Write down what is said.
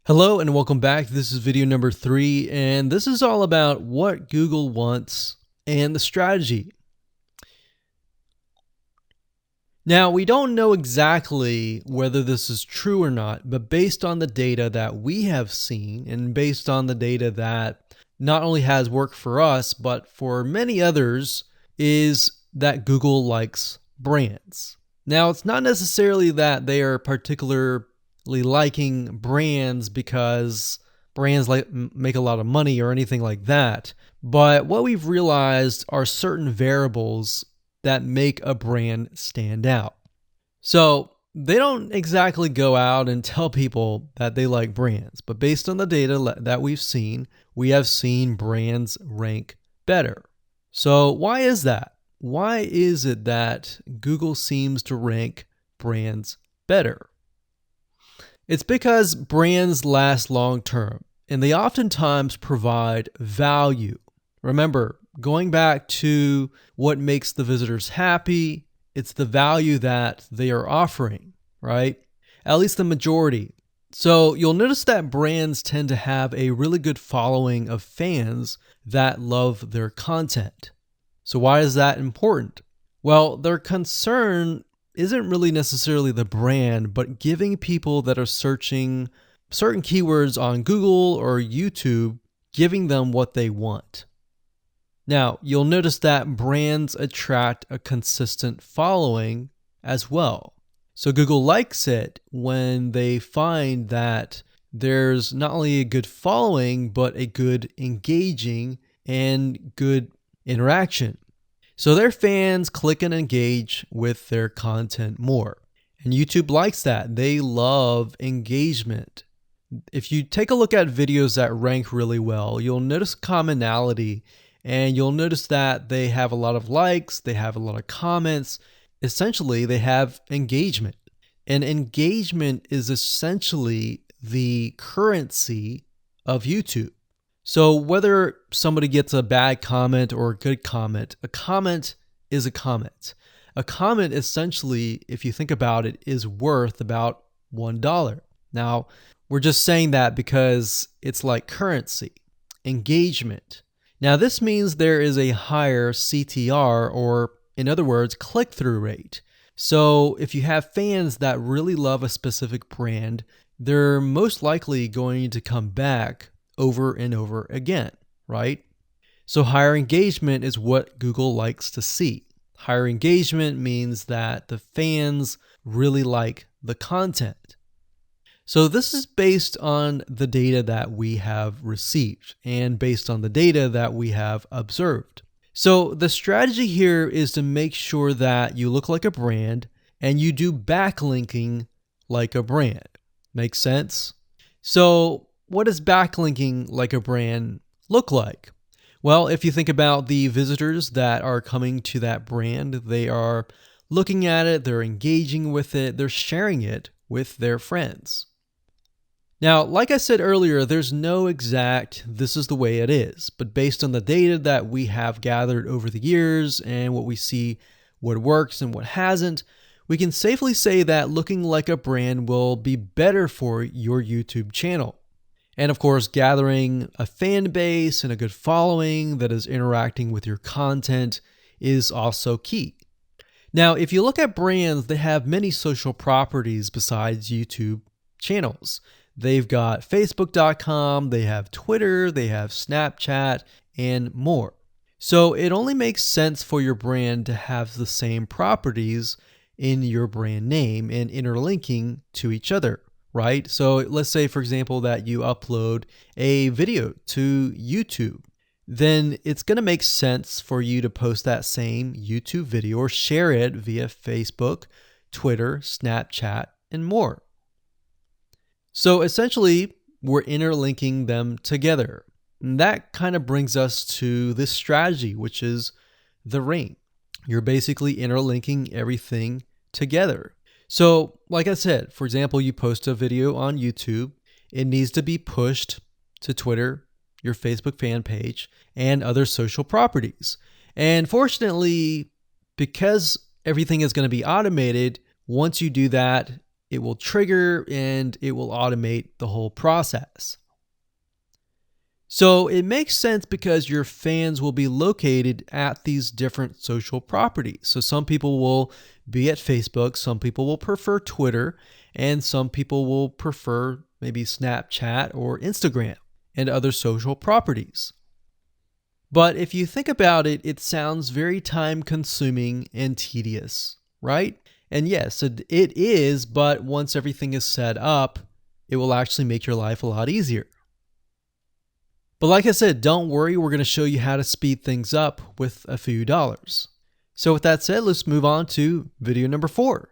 Hello and welcome back. This is video number 3, and this is all about what Google wants and the strategy. Now, we don't know exactly whether this is true or not, but based on the data that we have seen and based on the data that not only has worked for us, but for many others, is that Google likes brands. Now, it's not necessarily that they are particularly liking brands because brands make a lot of money or anything like that. But what we've realized are certain variables that make a brand stand out. So they don't exactly go out and tell people that they like brands, but based on the data that we have seen brands rank better. So why is that? Why is it that Google seems to rank brands better? It's because brands last long term, and they oftentimes provide value. Remember, going back to what makes the visitors happy, it's the value that they are offering, right? At least the majority. So you'll notice that brands tend to have a really good following of fans that love their content. So why is that important? Well, their concern isn't really necessarily the brand, but giving people that are searching certain keywords on Google or YouTube, giving them what they want. Now, you'll notice that brands attract a consistent following as well. So Google likes it when they find that there's not only a good following, but a good engaging and good interaction. So their fans click and engage with their content more. And YouTube likes that. They love engagement. If you take a look at videos that rank really well, you'll notice commonality, and you'll notice that they have a lot of likes, they have a lot of comments. Essentially, they have engagement. And engagement is essentially the currency of YouTube. So whether somebody gets a bad comment or a good comment, a comment is a comment. A comment essentially, if you think about it, is worth about $1. Now, we're just saying that because it's like currency, engagement. Now, this means there is a higher CTR, or in other words, click-through rate. So if you have fans that really love a specific brand, they're most likely going to come back over and over again, right? So higher engagement is what Google likes to see. Higher engagement means that the fans really like the content. So this is based on the data that we have received and based on the data that we have observed. So the strategy here is to make sure that you look like a brand and you do backlinking like a brand. Make sense? So what does backlinking like a brand look like? Well, if you think about the visitors that are coming to that brand, they are looking at it, they're engaging with it, they're sharing it with their friends. Now, like I said earlier, there's no exact this is the way it is, but based on the data that we have gathered over the years and what we see, what works and what hasn't, we can safely say that looking like a brand will be better for your YouTube channel. And of course, gathering a fan base and a good following that is interacting with your content is also key. Now, if you look at brands, they have many social properties besides YouTube channels. They've got Facebook.com, they have Twitter, they have Snapchat, and more. So it only makes sense for your brand to have the same properties in your brand name and interlinking to each other. Right? So let's say, for example, that you upload a video to YouTube. Then it's going to make sense for you to post that same YouTube video or share it via Facebook, Twitter, Snapchat, and more. So essentially, we're interlinking them together. And that kind of brings us to this strategy, which is the ring. You're basically interlinking everything together. So, like I said, for example, you post a video on YouTube, it needs to be pushed to Twitter, your Facebook fan page, and other social properties. And fortunately, because everything is going to be automated, once you do that, it will trigger and it will automate the whole process. So it makes sense because your fans will be located at these different social properties. So some people will be at Facebook, some people will prefer Twitter, and some people will prefer maybe Snapchat or Instagram and other social properties. But if you think about it, it sounds very time consuming and tedious, right? And yes, it is, but once everything is set up, it will actually make your life a lot easier. But like I said, don't worry, we're going to show you how to speed things up with a few dollars. So with that said, let's move on to video number 4.